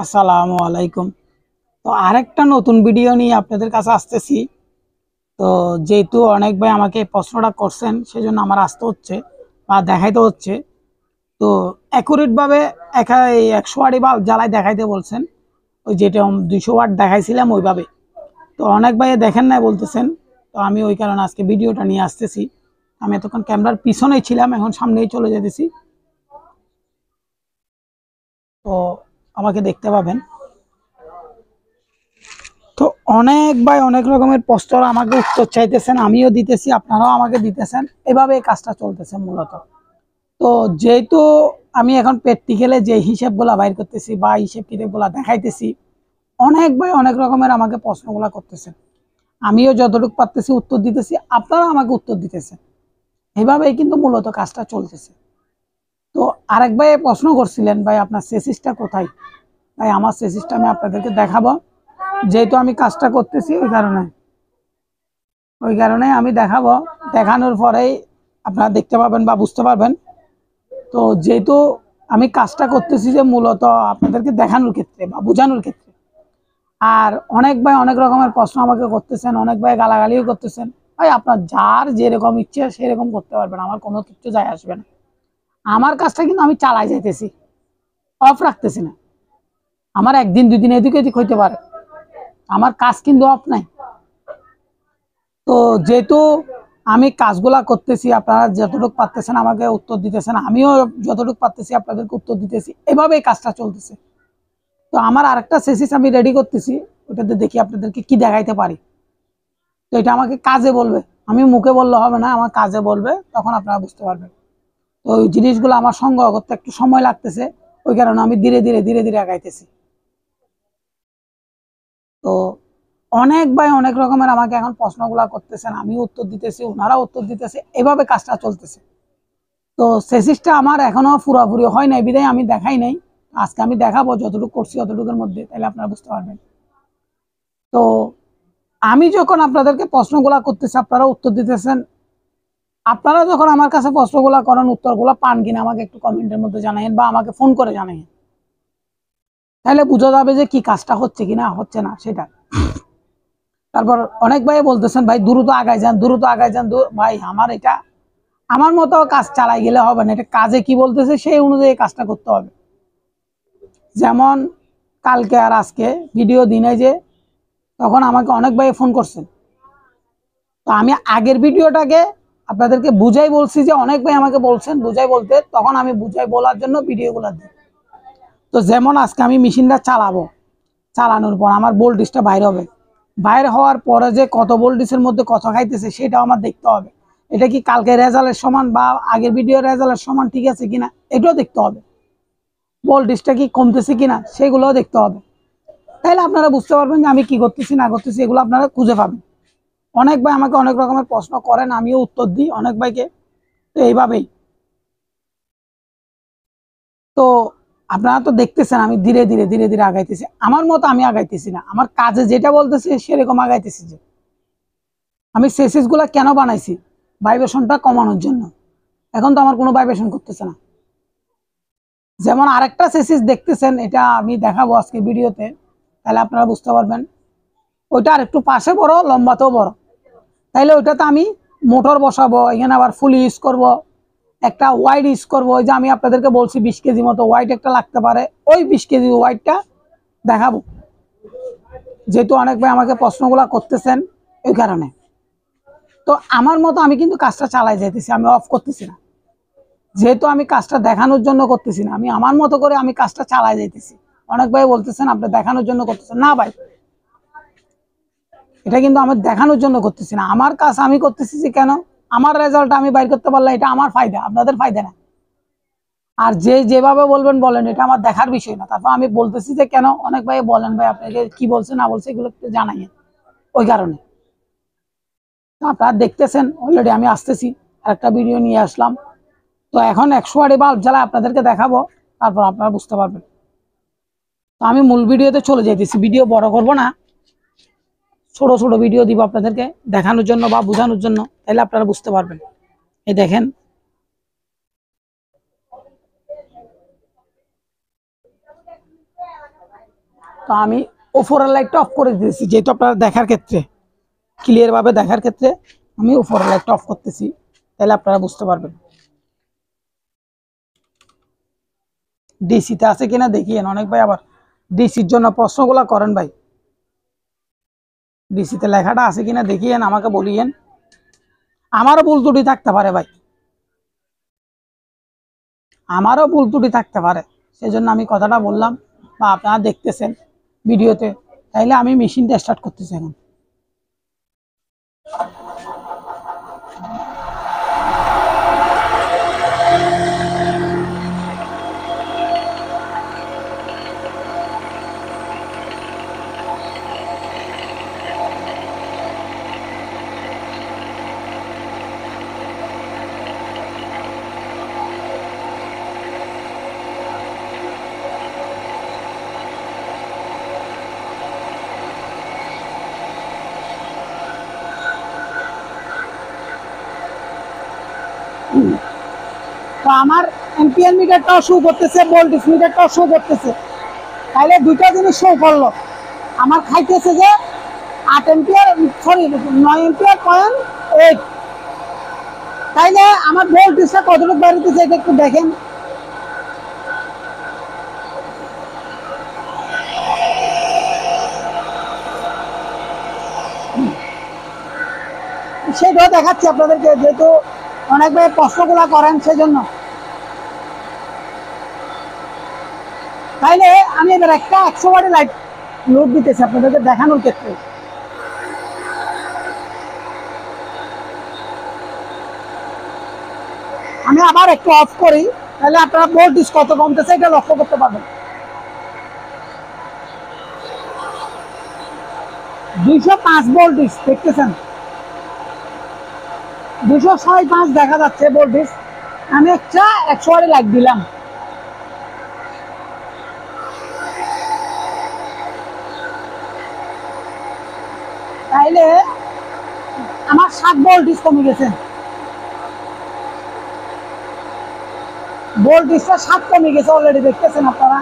আসসালামু আলাইকুম। তো আরেকটা নতুন ভিডিও নিয়ে আপনাদের কাছে আসতেছি। তো যেহেতু অনেক ভাই আমাকে এই প্রশ্নটা করছেন, সেজন্য আমার আসতে হচ্ছে বা দেখাইতে হচ্ছে। তো অ্যাকুরেট ভাবে এই 100 ওয়াট বাল্ব জ্বালাই দেখাইতে বলছেন, ওই যেটা 200 ওয়াট দেখাইছিলাম ওইভাবে। তো অনেক ভাই দেখেন নাই বলতেছেন। তো আমি ওই কারণে আজকে ভিডিওটা নিয়ে আসতেছি। আমি এতক্ষণ ক্যামেরার পিছনেই ছিলাম, এখন সামনেই চলে যেতেছি। তো আমাকে দেখতে পাবেন। তো অনেক ভাই অনেক রকমের প্রশ্ন আমাকে উত্তর চাইতেছেন, আমিও দিতেছি, আপনারাও আমাকে দিতেছেন। এভাবে এই কাজটা চলতেছে মূলত। তো যেহেতু আমি এখন প্র্যাকটিক্যালে যে হিসেবগুলা বাইর করতেছি বা হিসেব কিতাবগুলা দেখাইতেছি, অনেক ভাই অনেক রকমের আমাকে প্রশ্নগুলা করতেছেন। আমিও যতটুকু পারতেছি উত্তর দিতেছি, আপনারাও আমাকে উত্তর দিতেছেন। এভাবেই কিন্তু মূলত কাজটা চলতেছে। তো আরেক ভাই প্রশ্ন করছিলেন, ভাই আপনার সেসিসটা কোথায়? ভাই আমার সেসিসটা আমি আপনাদেরকে দেখাবো। যেহেতু আমি কাজটা করতেছি ওই কারণে আমি দেখাবো। দেখানোর পরেই আপনারা দেখতে পাবেন বা বুঝতে পারবেন। তো যেহেতু আমি কাজটা করতেছি যে মূলত আপনাদেরকে দেখানোর ক্ষেত্রে বা বোঝানোর ক্ষেত্রে। আর অনেক ভাই অনেক রকমের প্রশ্ন আমাকে করতেছেন, অনেক ভাই গালাগালিও করতেছেন। ভাই আপনার যার যেরকম ইচ্ছে সেরকম করতে পারবেন, আমার কোনো কিছু যায় আসবে না। আমার কাজটা কিন্তু আমি চালাই যাইতেছি, অফ রাখতেছি না। আমার একদিন দুই দিন এদিক এদিক হইতে পারে, আমার কাজ কিন্তু অফ নাই। তো যেহেতু আমি কাজগুলা করতেছি, আপনারা যতটুকু পারতেছেন আমাকে উত্তর দিতেছেন, আমিও যতটুকু পারতেছি আপনাদেরকে উত্তর দিতেছি। এভাবেই কাজটা চলতেছে। তো আমার আরেকটা সেসিস আমি রেডি করতেছি, ওটাতে দেখি আপনাদেরকে কি দেখাইতে পারি। তো এটা আমাকে কাজে বলবে, আমি মুখে বললে হবে না, আমার কাজে বলবে, তখন আপনারা বুঝতে পারবেন। তো ওই জিনিসগুলো আমার সংগ্রহ করতে একটু সময় লাগতেছে, ওই কারণে আমি ধীরে ধীরে ধীরে ধীরে আগাইতেছি। তো অনেক ভাই অনেক রকমের আমাকে এখন প্রশ্নগুলা করতেছেন, আমি উত্তর দিতেছি, ওনারা উত্তর দিতেছে, এভাবে কাজটা চলতেছে। তো সেসিসটা আমার এখনো পুরোপুরি হয় নাই, বিদায় আমি দেখাই নাই। আজকে আমি দেখাবো যতটুকু করছি অতটুকুর মধ্যে, তাহলে আপনারা বুঝতে পারবেন। তো আমি যখন আপনাদেরকে প্রশ্নগুলা করতেছি, আপনারা উত্তর দিতেছেন। আপনারা যখন আমার কাছে প্রশ্নগুলা করেন, উত্তরগুলা পান কিনা আমাকে একটু কমেন্টের মধ্যে জানাইন বা আমাকে ফোন করে জানাইন, তাহলে বোঝা যাবে যে কি কাজটা হচ্ছে কিনা হচ্ছে না সেটা। তারপর অনেক ভাই বলতেছেন, ভাই দ্রুত আগায় যান, দ্রুত আগায় যান। ভাই আমার এটা আমার মতো কাজ চালাই গেলে হবে না, এটা কাজে কি বলতেছে সেই অনুযায়ী কাজটা করতে হবে। যেমন কালকে আর আজকে ভিডিও দিনে যে তখন আমাকে অনেক ভাই ফোন করছেন। তো আমি আগের ভিডিওটাকে আপনাদেরকে বুঝাই বলছি, যে অনেক ভাই আমাকে বলছেন বুঝাই বলতে, তখন আমি বুঝাই বলার জন্য ভিডিওগুলো দিই। তো যেমন আজকে আমি মেশিনটা চালাবো, চালানোর পর আমার ভোল্টেজটা বাইরে হবে, বাইরে হওয়ার পরে যে কত ভোল্টেজের মধ্যে কত খাইতেছে সেটাও আমার দেখতে হবে। এটা কি কালকে রেজাল্টের সমান বা আগের ভিডিও রেজাল্টের সমান ঠিক আছে কিনা এটাও দেখতে হবে। ভোল্টেজটা কি কমতেছে কিনা সেগুলোও দেখতে হবে। তাহলে আপনারা বুঝতে পারবেন যে আমি কি করতেছি না করতেছি, এগুলো আপনারা খুঁজে পাবেন। অনেক ভাই আমাকে অনেক রকমের প্রশ্ন করেন, আমিও উত্তর দিই অনেক ভাইকে। তো এইভাবেই। তো আপনারা তো দেখতেছেন আমি ধীরে ধীরে ধীরে ধীরে আগাইতেছি, আমার মতো আমি আগাইতেছি না, আমার কাজে যেটা বলতেছি সেরকম আগাইতেছি। যে আমি সেসিস গুলা কেন বানাইছি, ভাইব্রেশনটা কমানোর জন্য। এখন তো আমার কোনো ভাইব্রেশন করতেছে না। যেমন আরেকটা সেসিস দেখতেছেন, এটা আমি দেখাবো আজকে ভিডিওতে, তাহলে আপনারা বুঝতে পারবেন। ওইটা আর একটু পাশে বড়, লম্বাতেও বড়। তাইলে ওইটাতে আমি মোটর বসাবো, এখানে আবার ফুল ইউজ করব, একটা ওয়াইড ইউজ করবো। ওই যে আমি আপনাদেরকে বলছি 20 কেজি মতো ওয়াইড একটা লাগতে পারে, ওই 20 কেজি ওয়াইডটা দেখাবো। যেহেতু অনেক ভাই আমাকে প্রশ্নগুলা করতেছেন ওই কারণে। তো আমার মতো আমি কিন্তু কাজটা চালাই যাইতেছি, আমি অফ করতেছি না। যেহেতু আমি কাজটা দেখানোর জন্য করতেছি না, আমি আমার মতো করে আমি কাজটা চালাই যাইতেছি। অনেক ভাই বলতেছেন আপনি দেখানোর জন্য করতেছেন, না ভাই, এটা কিন্তু আমি দেখানোর জন্য করতেছি না। আমার কাজ আমি করতেছি যে কেন, আমার রেজাল্ট আমি বাইর করতে পারলে এটা আমার ফায়দা, আপনাদের ফায়দা না। আর যে যেভাবে বলবেন বলেন, এটা আমার দেখার বিষয় না। তারপর আমি বলতেছি যে কেন, অনেক ভাই বলেন ভাই আপনাকে কি বলছে না বলছে এগুলো একটু জানাইয়েন। ওই কারণে আপনারা দেখতেছেন অলরেডি আমি আসতেছি, আরেকটা ভিডিও নিয়ে আসলাম। তো এখন 100 ওয়াট বাল্ব জ্বালা আপনাদেরকে দেখাবো, তারপর আপনারা বুঝতে পারবেন। তো আমি মূল ভিডিওতে চলে যাইতেছি, ভিডিও বড় করব না, ছোট ছোট ভিডিও দিব আপনাদেরকে দেখানোর জন্য বা বোঝানোর জন্য, তাহলে আপনারা বুঝতে পারবেন। এই দেখেন, তো আমি উপরের লাইটটা অফ করে দিয়েছি, যেহেতু আপনারা দেখার ক্ষেত্রে, ক্লিয়ার ভাবে দেখার ক্ষেত্রে আমি উপরের লাইটটা অফ করতেছি, তাহলে আপনারা বুঝতে পারবেন। ডিসিতে আছে কিনা দেখিয়েন, অনেক ভাই আবার ডিসির জন্য প্রশ্নগুলা করেন ভাই। ডিসিতে লেখাটা আছে কিনা দেখিয়েন, আমাকে বলিয়েন। আমারও ভুল ত্রুটি থাকতে পারে ভাই, আমারও ভুল ত্রুটি থাকতে পারে, সেজন্য আমি কথাটা বললাম বা আপনারা দেখতেছেন ভিডিওতে। তাইলে আমি মেশিনটা স্টার্ট করতেছি এখন। তো আমার এম্পিয়ার মিটারটাও শো করতেছে, ভোল্টেজ মিটারটাও শো করতেছে, তাইলে দুইটা জিনিস শো করলো। আমার খাইতেছে যে 8 এম্পিয়ার, সরি 9 এম্পিয়ার 0.8, তাইলে আমার ভোল্টেজটা কতটুকু বাড়িতেছে এটা একটু দেখেন। সেটাও দেখাচ্ছি আপনাদেরকে, যেহেতু অনেকবার প্রশ্নগুলা করেন সেজন্য। তাইলে আমি এবার একটা 100 ওয়াটের লাইট লোড দিতেছি আপনাদেরকে দেখানোর ক্ষেত্রে। আমি আবার একটু অফ করি, তাহলে আপনারা ভোল্টেজ কত কমতেছে এটা লক্ষ্য করতে পারবেন। 205 ভোল্টেজ দেখতেছেন, 205 দেখা যাচ্ছে ভোল্টেজ। আমি একটা 100 ওয়াটের লাইট দিলাম, তাইলে আমার 7 ভোল্টেজ কমে গেছে, ভোল্টেজটা 7 কমে গেছে অলরেডি, দেখতেছেন আপনারা।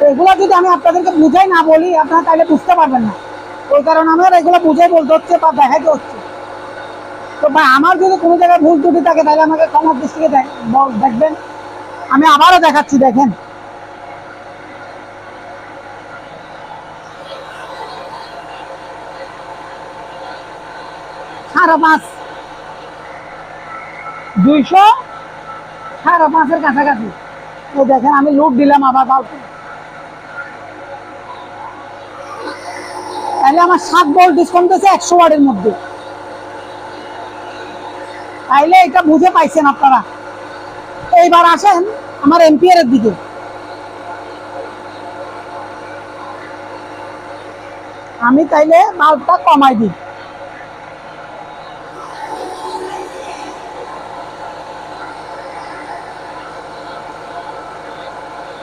এগুলা যদি আমি আপনাদেরকে বুঝাই না বলি, আপনারা তাহলে বুঝতে পারবেন না, ওই কারণে আমার এগুলো বুঝাই বলতে হচ্ছে বা দেখাইতে হচ্ছে। তো ভাই আমার যদি কোনো জায়গায় ভুল ত্রুটি থাকে তাহলে আমাকে ক্ষমার দৃষ্টিতে দেখবেন। আমি আবারও দেখাচ্ছি, দেখেন। সাড়ে 5, 205 কাছাকাছি। তো দেখেন আমি লোড দিলাম আবার বাল্ব, তাহলে আমার 7 ভোল্টেজ কমতেছে 100 ওয়াটের মধ্যে। তাইলে এটা বুঝে পাইছেন আপনারা। এইবার আসেন আমার এম্পিয়ারের দিকে। আমি তাইলে বাল্বটা কমাই দিই,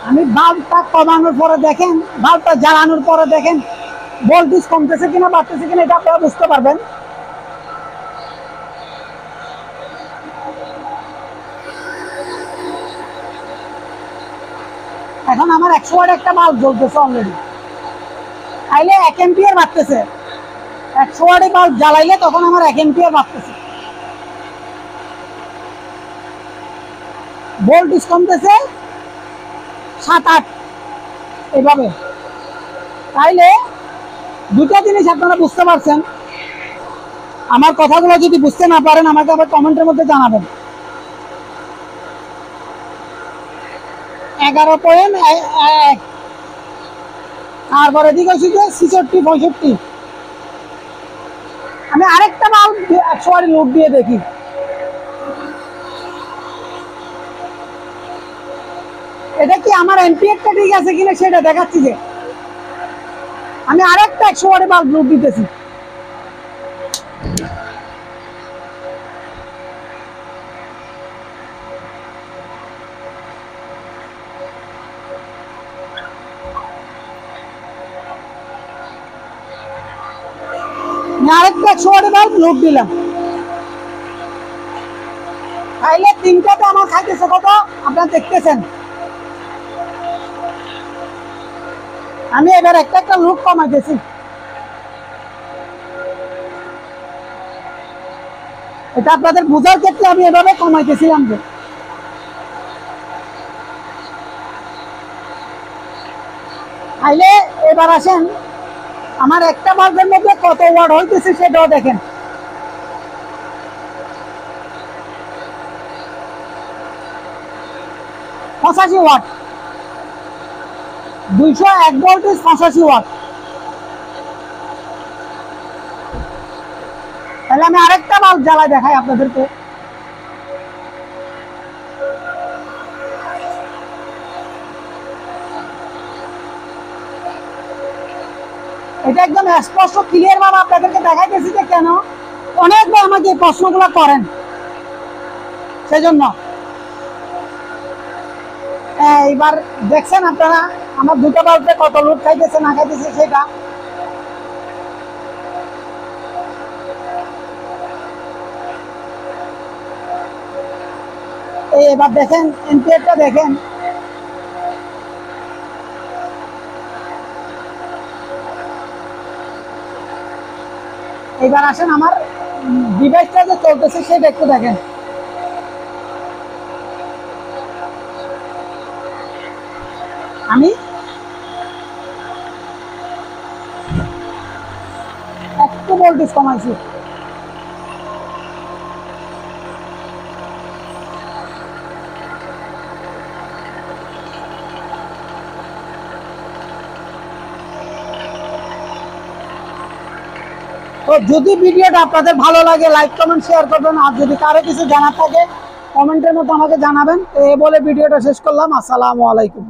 আমি বাল্বটা কমানোর পরে দেখেন, বাল্বটা জ্বালানোর পরে দেখেন ভোল্টেজ কমতেছে কিনা বাড়তেছে কিনা, এটা আপনারা বুঝতে পারবেন। এখন আমার 100 ওয়াট একটা বাল্ব জ্বলতেছে অলরেডি, তাইলে 1 এম্পিয়ার বাড়তেছে। 100 ওয়াটের বাল্ব জ্বালাইলে তখন আমার 1 এম্পিয়ার বাড়তেছে, ভোল্টেজ কমতেছে 7-8 এভাবে। তাইলে দুটা জিনিস আপনারা বুঝতে পারছেন। আমার কথাগুলো যদি বুঝতে না পারেন আমাকে আবার কমেন্টের মধ্যে জানাবেন। 11.1, তারপরে দিকে হচ্ছে যে 66-65। আমি আরেকটা বাল্ব 100 ওয়াটের লোড দিয়ে দেখি, এটা কি আমার এম্পিয়ারটা ঠিক আছে কিনা সেটা দেখাচ্ছি। যে আমি আরেকটা 100 ওয়াটের বাল্ব লোড দিতেছি, আরেকটা 100 ওয়াটের বাল্ব লোড দিলাম, তাইলে তিনটাতে আমার খাইতেছে কত আপনারা দেখতেছেন আমি এবার একটা একটা লুক কমাইতেছি। এটা আপনাদের বোঝার ক্ষেত্রে আমি এভাবে কমাইতেছিলাম যে তাইলে এবার আসেন আমার একটা বাল্বের মধ্যে কত ওয়াট হইতেছে সেটাও দেখেন। পঁচাশি ওয়াট, 201 ভোল্টেজ 85 ওয়াট। তাহলে আমি আরেকটা বাল্ব জ্বালাই দেখাই আপনাদেরকে। এটা একদম স্পষ্ট ক্লিয়ার ভাবে আপনাদেরকে দেখাইতেছি যে কেন অনেকবার আমাকে এই প্রশ্নগুলো করেন, সেজন্য। এইবার দেখছেন আপনারা আমার দুটো বাল্বে কত লোড খাইতেছে না খাইতেছে সেটা। এবার দেখেন এম্পিয়ারটা দেখেন। এবার আসেন আমার ডিভাইসটা যে চলতেছে সেটা একটু দেখেন। আমি একটু ভোল্টেজ কমাইছি। তো যদি ভিডিওটা আপনাদের ভালো লাগে লাইক কমেন্ট শেয়ার করবেন, আর যদি কারো কিছু জানার থাকে কমেন্টের মধ্যে আমাকে জানাবেন। তো এই বলে ভিডিওটা শেষ করলাম। আসসালামু আলাইকুম।